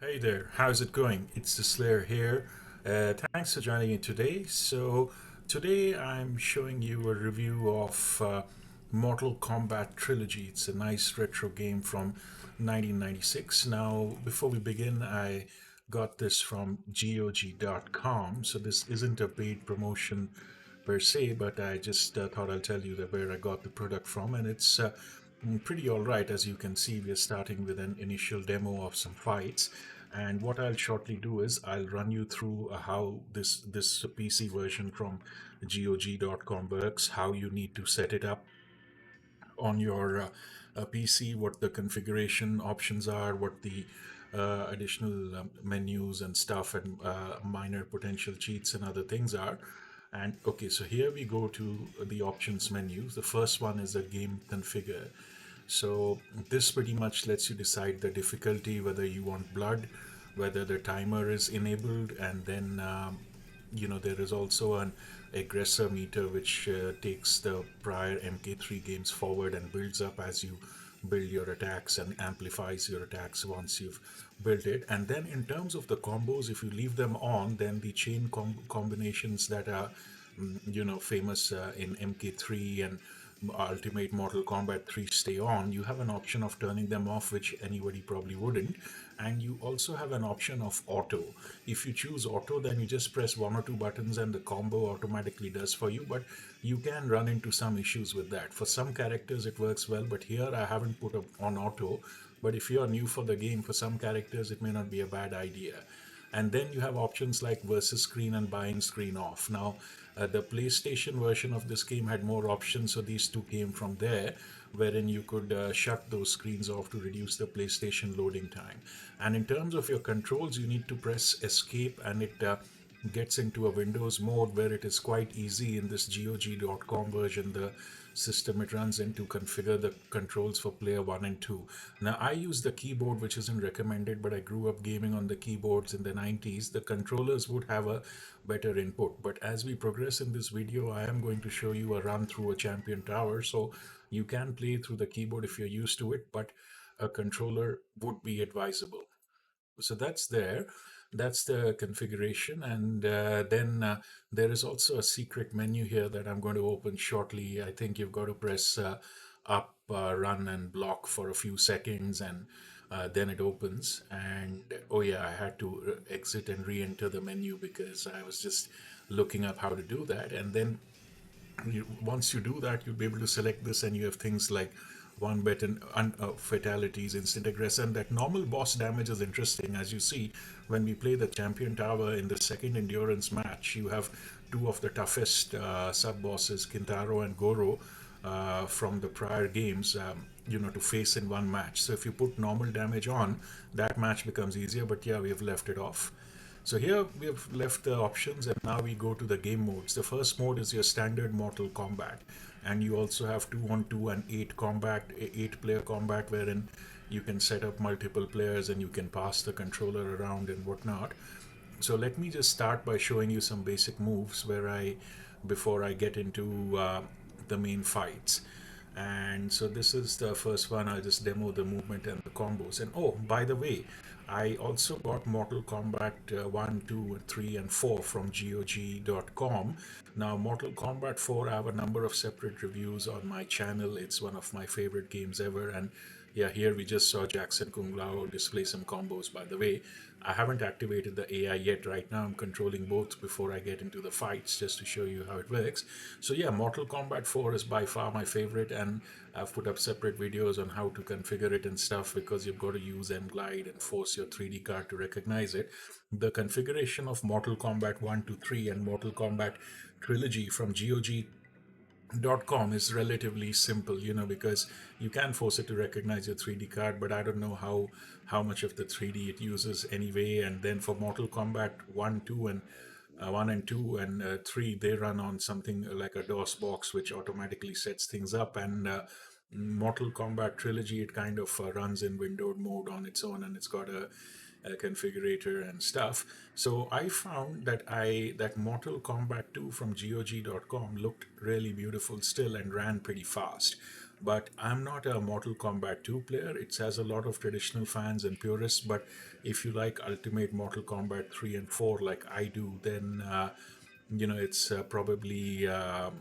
Hey there, how's it going? It's the Slayer here. Thanks for joining me today. Today I'm showing you a review of Mortal Kombat Trilogy. It's a nice retro game from 1996. Now, before we begin, I got this from GOG.com. So, this isn't a paid promotion per se, but I just thought I'll tell you that where I got the product from, and it's pretty all right. As you can see, we're starting with an initial demo of some fights, and what I'll shortly do is I'll run you through how this PC version from GOG.com works, how you need to set it up on your PC, what the configuration options are, what the additional menus and stuff, and minor potential cheats and other things are. And okay, so here we go to the options menu. The first one is a game configure. So this pretty much lets you decide the difficulty, whether you want blood, whether the timer is enabled, and then there is also an aggressor meter which takes the prior MK3 games forward and builds up as you build your attacks and amplifies your attacks once you've built it. And then in terms of the combos, if you leave them on, then the chain combinations that are famous in MK3 and Ultimate Mortal Kombat 3 stay on, you have an option of turning them off, which anybody probably wouldn't. And you also have an option of auto. If you choose auto, then you just press one or two buttons and the combo automatically does for you. But you can run into some issues with that. For some characters, it works well, but here I haven't put on auto. But if you're new for the game, for some characters, it may not be a bad idea. And then you have options like versus screen and buying screen off. Now, the PlayStation version of this game had more options, so these two came from there, wherein you could shut those screens off to reduce the PlayStation loading time. And in terms of your controls, you need to press escape, and it gets into a Windows mode where it is quite easy in this GOG.com version. The system it runs in to configure the controls for player 1 and 2. Now, I use the keyboard, which isn't recommended, but I grew up gaming on the keyboards in the 90s. The controllers would have a better input. But as we progress in this video, I am going to show you a run through a champion tower. So you can play through the keyboard if you're used to it, but a controller would be advisable. So that's there. That's the configuration. And then there is also a secret menu here that I'm going to open shortly. I think you've got to press up, run, and block for a few seconds, and then it opens. And oh, yeah, I had to exit and re enter the menu because I was just looking up how to do that. And then once you do that, you'll be able to select this, and you have things like one bit and fatalities, instant aggression. That normal boss damage is interesting. As you see, when we play the champion tower in the second endurance match, you have two of the toughest sub bosses, Kintaro and Goro, from the prior games. To face in one match. So if you put normal damage on, that match becomes easier. But yeah, we have left it off. So here we have left the options, and now we go to the game modes. The first mode is your standard Mortal Kombat, and you also have 2-on-2 and 8 player combat, wherein you can set up multiple players and you can pass the controller around and whatnot. So let me just start by showing you some basic moves before I get into the main fights. And so this is the first one. I'll just demo the movement and the combos. And oh, by the way, I also got Mortal Kombat 1, 2, 3, and 4 from GOG.com. Now, Mortal Kombat 4, I have a number of separate reviews on my channel. It's one of my favorite games ever. And yeah, here we just saw Jackson Kung Lao display some combos, by the way. I haven't activated the AI yet. Right now, I'm controlling both before I get into the fights, just to show you how it works. So yeah, Mortal Kombat 4 is by far my favorite, and I've put up separate videos on how to configure it and stuff, because you've got to use and glide and force your 3D card to recognize it. The configuration of Mortal Kombat 1 to 3 and Mortal Kombat Trilogy from GOG.com is relatively simple, because you can force it to recognize your 3D card, but I don't know how much of the 3D it uses anyway. And then for Mortal Kombat 1, 2, and 1 and 2 and 3, they run on something like a DOS box, which automatically sets things up. And Mortal Kombat Trilogy, it kind of runs in windowed mode on its own, and it's got a configurator and stuff. So I found that Mortal Kombat 2 from GOG.com looked really beautiful still and ran pretty fast. But I'm not a Mortal Kombat 2 player. It has a lot of traditional fans and purists. But if you like Ultimate Mortal Kombat 3 and 4 like I do, then it's probably a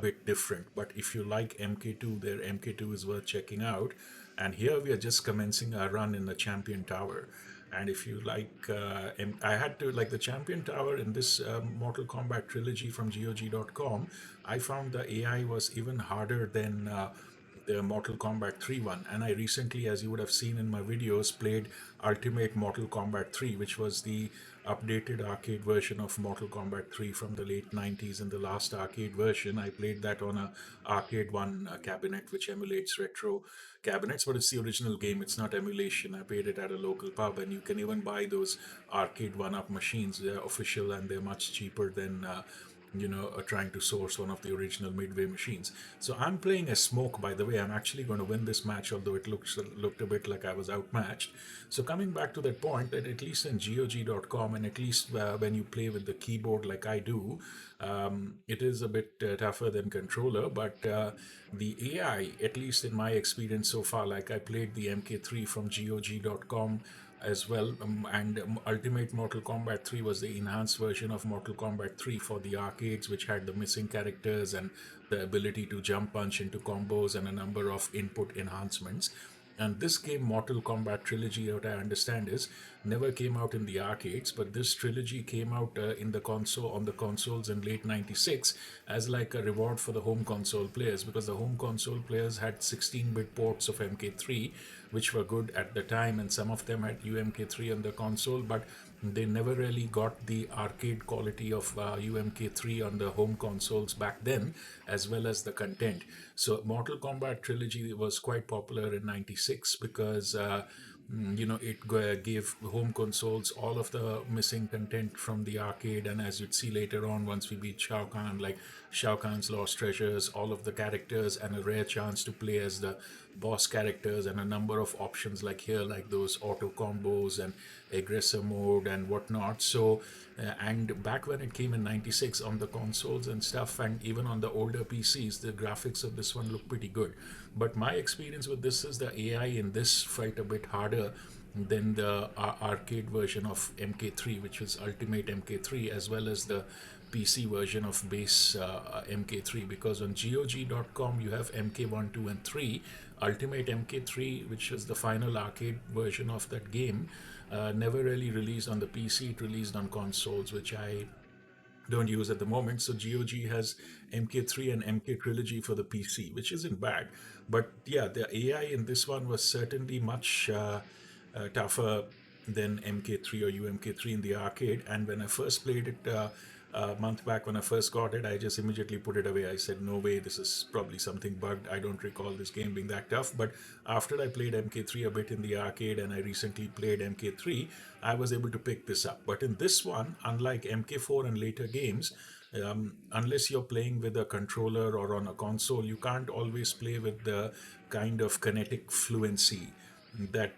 bit different. But if you like MK2, their MK2 is worth checking out. And here we are just commencing our run in the Champion Tower. And if you like, I had to like the Champion Tower in this Mortal Kombat trilogy from GOG.com. I found the AI was even harder than the Mortal Kombat 3 one. And I recently, as you would have seen in my videos, played Ultimate Mortal Kombat 3, which was the updated arcade version of Mortal Kombat 3 from the late 90s. And the last arcade version, I played that on a Arcade One cabinet, which emulates retro cabinets, but it's the original game. It's not emulation. I paid it at a local pub, and you can even buy those Arcade One Up machines. They're official and they're much cheaper than trying to source one of the original Midway machines. So I'm playing as Smoke, by the way. I'm actually going to win this match, although it looked a bit like I was outmatched. So coming back to that point, that at least in GOG.com, and at least when you play with the keyboard like I do, it is a bit tougher than controller. But the AI, at least in my experience so far, like I played the MK3 from GOG.com as well. And Ultimate Mortal Kombat 3 was the enhanced version of Mortal Kombat 3 for the arcades, which had the missing characters and the ability to jump punch into combos and a number of input enhancements. And this game, Mortal Kombat Trilogy, what I understand is, never came out in the arcades, but this trilogy came out in the console on the consoles in late '96 as like a reward for the home console players, because the home console players had 16-bit ports of MK3, which were good at the time, and some of them had UMK3 on the console, but they never really got the arcade quality of UMK3 on the home consoles back then, as well as the content. So Mortal Kombat Trilogy was quite popular in '96 because it gave home consoles all of the missing content from the arcade. And as you'd see later on, once we beat Shao Kahn, like Shao Kahn's Lost Treasures, all of the characters, and a rare chance to play as the boss characters, and a number of options like here, like those auto combos and aggressor mode and whatnot. So and back when it came in '96 on the consoles and stuff, and even on the older PCs, the graphics of this one look pretty good. But my experience with this is the AI in this fight a bit harder than the arcade version of MK3, which is Ultimate MK3, as well as the PC version of base MK3, because on GOG.com you have MK1, 2, and 3. Ultimate MK3, which is the final arcade version of that game, never really released on the PC. It released on consoles, which I don't use at the moment. So GOG has MK3 and MK Trilogy for the PC, which isn't bad. But yeah, the AI in this one was certainly much tougher than MK3 or UMK3 in the arcade. And when I first played it a month back, when I first got it, I just immediately put it away. I said, no way, this is probably something bugged. I don't recall this game being that tough. But after I played MK3 a bit in the arcade, and I recently played MK3, I was able to pick this up. But in this one, unlike MK4 and later games, unless you're playing with a controller or on a console, you can't always play with the kind of kinetic fluency that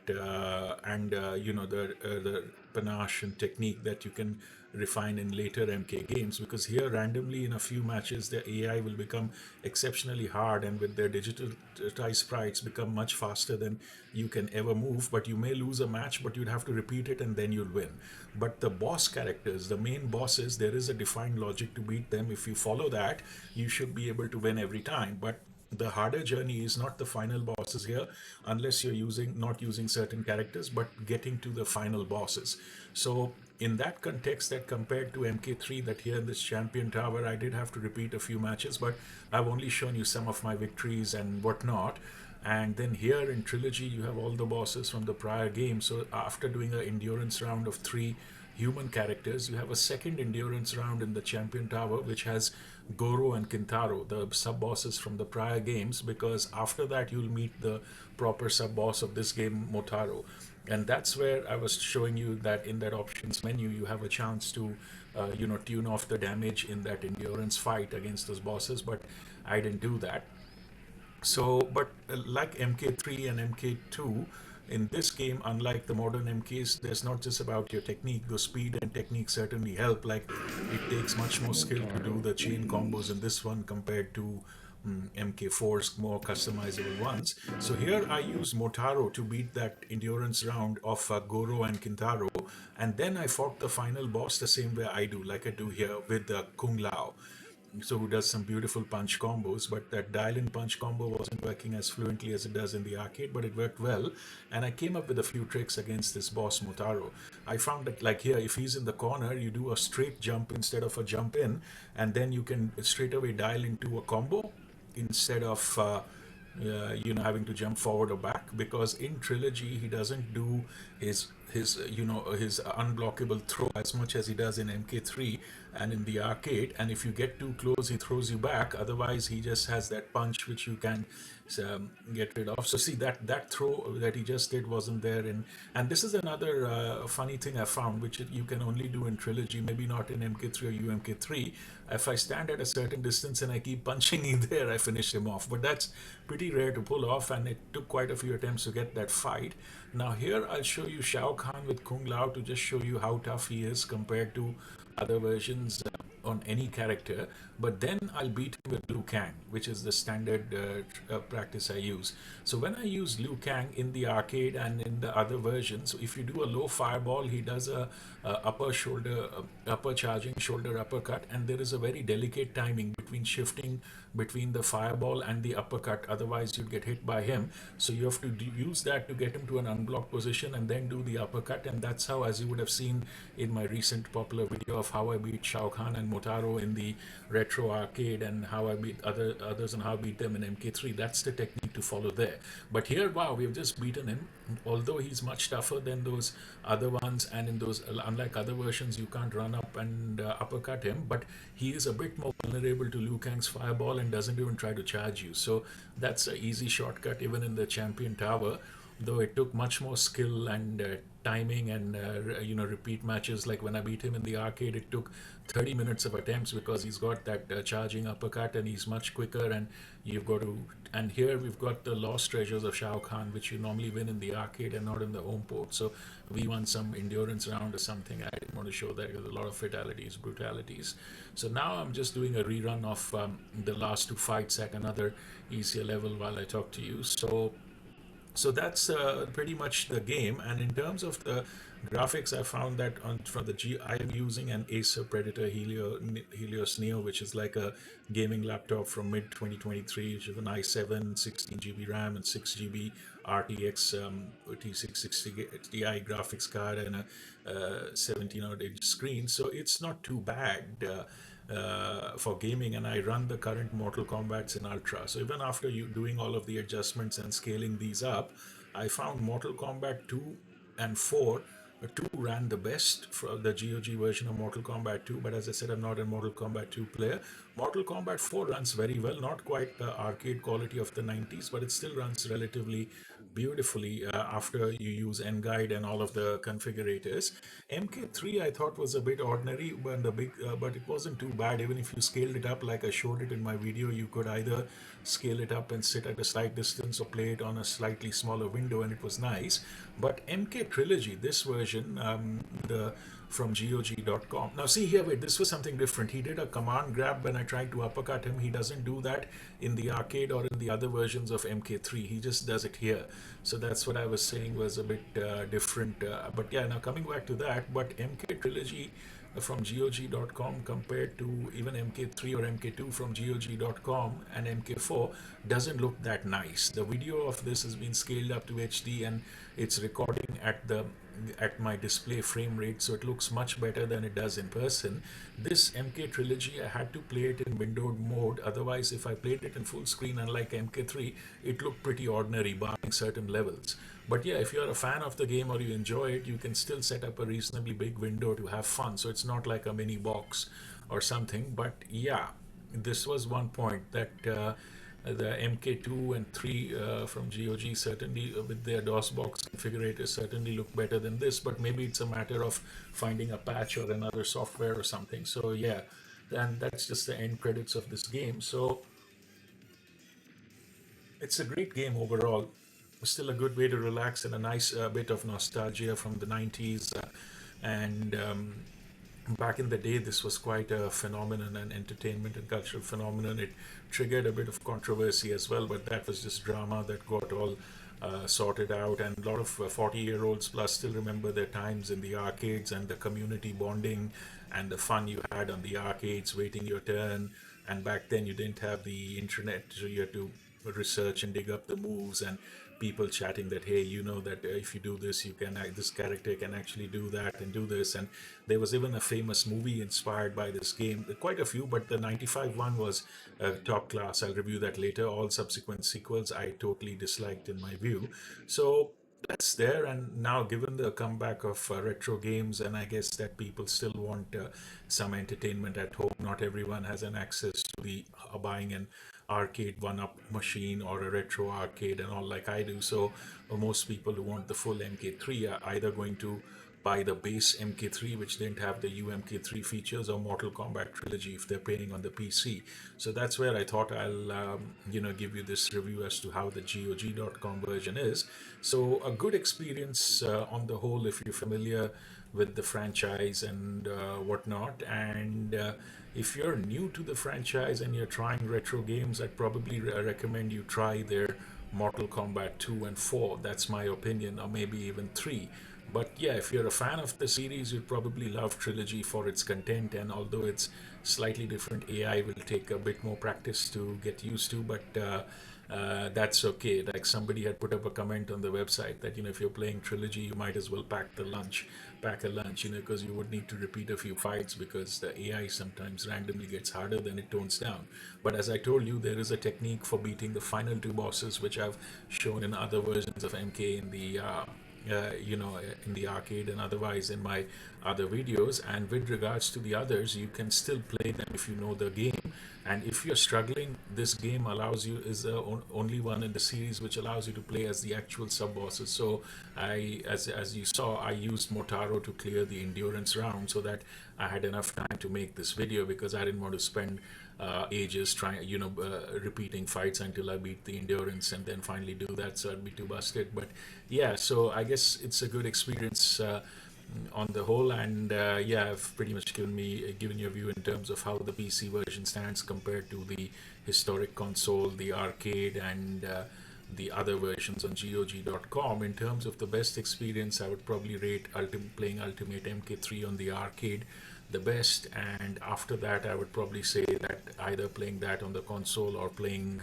and the panache and technique that you can refine in later MK games, because here randomly in a few matches the AI will become exceptionally hard, and with their digitalized sprites become much faster than you can ever move. But you may lose a match, but you'd have to repeat it and then you'll win. But the boss characters, the main bosses, there is a defined logic to beat them. If you follow that, you should be able to win every time. But the harder journey is not the final bosses here, unless you're using not using certain characters, but getting to the final bosses. So in that context, that compared to MK3, that here in this Champion Tower I did have to repeat a few matches, but I've only shown you some of my victories and whatnot. And then here in Trilogy you have all the bosses from the prior game. So after doing an endurance round of 3 human characters, you have a second endurance round in the Champion Tower, which has Goro and Kintaro, the sub bosses from the prior games, because after that you'll meet the proper sub boss of this game, Motaro. And that's where I was showing you that in that options menu you have a chance to tune off the damage in that endurance fight against those bosses, but I didn't do that. So, but like MK3 and MK2, in this game, unlike the modern MKs, there's not just about your technique. The speed and technique certainly help. Like, it takes much more skill to do the chain combos in this one compared to MK4's more customizable ones. So here I use Motaro to beat that endurance round of Goro and Kintaro, and then I fought the final boss the same way I do, like I do here with Kung Lao. So who does some beautiful punch combos, but that dial-in punch combo wasn't working as fluently as it does in the arcade, but it worked well. And I came up with a few tricks against this boss Motaro. I found that, like here, if he's in the corner, you do a straight jump instead of a jump in, and then you can straight away dial into a combo instead of having to jump forward or back, because in Trilogy he doesn't do his unblockable throw as much as he does in MK3 and in the arcade. And if you get too close, he throws you back. Otherwise, he just has that punch which you can get rid of. So see, that throw that he just did wasn't there in. And this is another funny thing I found, which you can only do in Trilogy, maybe not in MK3 or UMK3. If I stand at a certain distance and I keep punching in there, I finish him off. But that's pretty rare to pull off, and it took quite a few attempts to get that fight. Now here I'll show you Shao Kahn with Kung Lao to just show you how tough he is compared to other versions on any character. But then I'll beat him with Liu Kang, which is the standard practice I use. So when I use Liu Kang in the arcade and in the other versions, so if you do a low fireball, he does a upper shoulder, upper charging shoulder uppercut, and there is a very delicate timing between shifting between the fireball and the uppercut. Otherwise, you'd get hit by him. So you have to use that to get him to an unblocked position and then do the uppercut. And that's how, as you would have seen in my recent popular video of how I beat Shao Kahn and Motaro in the retro arcade, and how I beat others and how I beat them in MK3. That's the technique to follow there. But here, wow, we've just beaten him. Although he's much tougher than those other ones, and in those, unlike other versions, you can't run up and uppercut him, but he is a bit more vulnerable to Liu Kang's fireball and doesn't even try to charge you. So that's an easy shortcut even in the Champion Tower, though it took much more skill and timing and repeat matches. Like when I beat him in the arcade, it took 30 minutes of attempts because he's got that charging uppercut and he's much quicker, and you've got to. And here we've got the lost treasures of Shao Kahn, which you normally win in the arcade and not in the home port. So we won some endurance round or something. I didn't want to show that because a lot of fatalities, brutalities. So now I'm just doing a rerun of the last two fights at another easier level while I talk to you. So that's pretty much the game. And in terms of the graphics, I found that from the I am using an Acer Predator Helios Neo, which is like a gaming laptop from mid 2023, which is an i7, 16 GB RAM and 6 GB RTX T660 Ti graphics card, and a 17-inch screen. So it's not too bad. For gaming, and I run the current Mortal Kombats in Ultra. So even after you doing all of the adjustments and scaling these up, I found Mortal Kombat 2 and 4. 2 ran the best for the GOG version of Mortal Kombat 2, but as I said, I'm not a Mortal Kombat 2 player. Mortal Kombat 4 runs very well, not quite the arcade quality of the 90s, but it still runs relatively beautifully after you use N-Guide and all of the configurators. MK3 I thought was a bit ordinary, but it wasn't too bad. Even if you scaled it up like I showed it in my video, you could either scale it up and sit at a slight distance or play it on a slightly smaller window, and it was nice. But MK Trilogy, this version, the from GOG.com. Now see here, wait, this was something different. He did a command grab when I tried to uppercut him. He doesn't do that in the arcade or in the other versions of MK3. He just does it here. So that's what I was saying was a bit different. But yeah, now coming back to that, but MK Trilogy from GOG.com compared to even MK3 or MK2 from GOG.com and MK4 doesn't look that nice. The video of this has been scaled up to HD, and it's recording at my display frame rate, so it looks much better than it does in person. This MK Trilogy, I had to play it in windowed mode. Otherwise, if I played it in full screen, unlike MK3, it looked pretty ordinary, barring certain levels. But yeah, if you're a fan of the game or you enjoy it, you can still set up a reasonably big window to have fun. So it's not like a mini box or something. But yeah, this was one point that the MK2 and 3 from GOG certainly, with their DOSBox configurators, certainly look better than this. But maybe it's a matter of finding a patch or another software or something. So yeah, and that's just the end credits of this game. So it's a great game overall. Still a good way to relax and a nice bit of nostalgia from the 90s. And Back in the day, this was quite a phenomenon, an entertainment and cultural phenomenon. It triggered a bit of controversy as well, but that was just drama that got all sorted out. And a lot of 40-year-olds plus still remember their times in the arcades and the community bonding and the fun you had on the arcades, waiting your turn. And back then, you didn't have the internet, so you had to research and dig up the moves, and people chatting that, hey, you know that if you do this, you can this character can actually do that and do this. And there was even a famous movie inspired by this game, quite a few, but the 95 one was top class. I'll review that later. All subsequent sequels I totally disliked in my view. So that's there. And now, given the comeback of retro games, and I guess that people still want some entertainment at home, not everyone has an access to the buying an arcade one up machine or a retro arcade and all like I do. So most people who want the full MK3 are either going to buy the base MK3, which didn't have the UMK3 features, or Mortal Kombat Trilogy if they're playing on the PC. So that's where I thought I'll give you this review as to how the GOG.com version is. So a good experience on the whole if you're familiar with the franchise and whatnot. And if you're new to the franchise and you're trying retro games, I'd probably recommend you try their Mortal Kombat 2 and 4. That's my opinion, or maybe even 3. But yeah, if you're a fan of the series, you'd probably love Trilogy for its content. And although it's slightly different, AI will take a bit more practice to get used to. But that's okay. Like somebody had put up a comment on the website that, if you're playing Trilogy, you might as well pack a lunch, because you would need to repeat a few fights because the AI sometimes randomly gets harder than it tones down. But as I told you, there is a technique for beating the final two bosses, which I've shown in other versions of MK in the in the arcade and otherwise in my other videos. And with regards to the others, you can still play them if you know the game. And if you're struggling, this game allows you is the only one in the series which allows you to play as the actual sub bosses. So as you saw, I used Motaro to clear the endurance round so that I had enough time to make this video, because I didn't want to spend ages trying, repeating fights until I beat the endurance and then finally do that. So I'd be too busted. But yeah, so I guess it's a good experience on the whole. And yeah, I've pretty much given you a view in terms of how the PC version stands compared to the historic console, the arcade, and the other versions on GOG.com. In terms of the best experience, I would probably rate playing Ultimate MK3 on the arcade the best. And after that, I would probably say that either playing that on the console or playing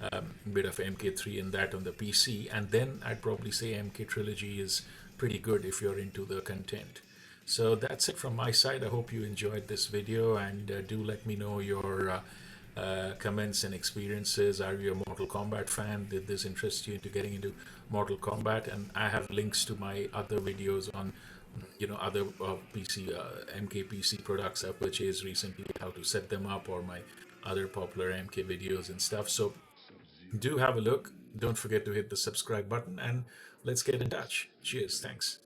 a bit of MK3 and that on the PC. And then I'd probably say MK Trilogy is pretty good if you're into the content. So that's it from my side. I hope you enjoyed this video, and do let me know your comments and experiences. Are you a Mortal Kombat fan? Did this interest you into getting into Mortal Kombat? And I have links to my other videos on other PC MK PC products I've purchased recently, how to set them up, or my other popular MK videos and stuff. So do have a look. Don't forget to hit the subscribe button, and let's get in touch. Cheers. Thanks.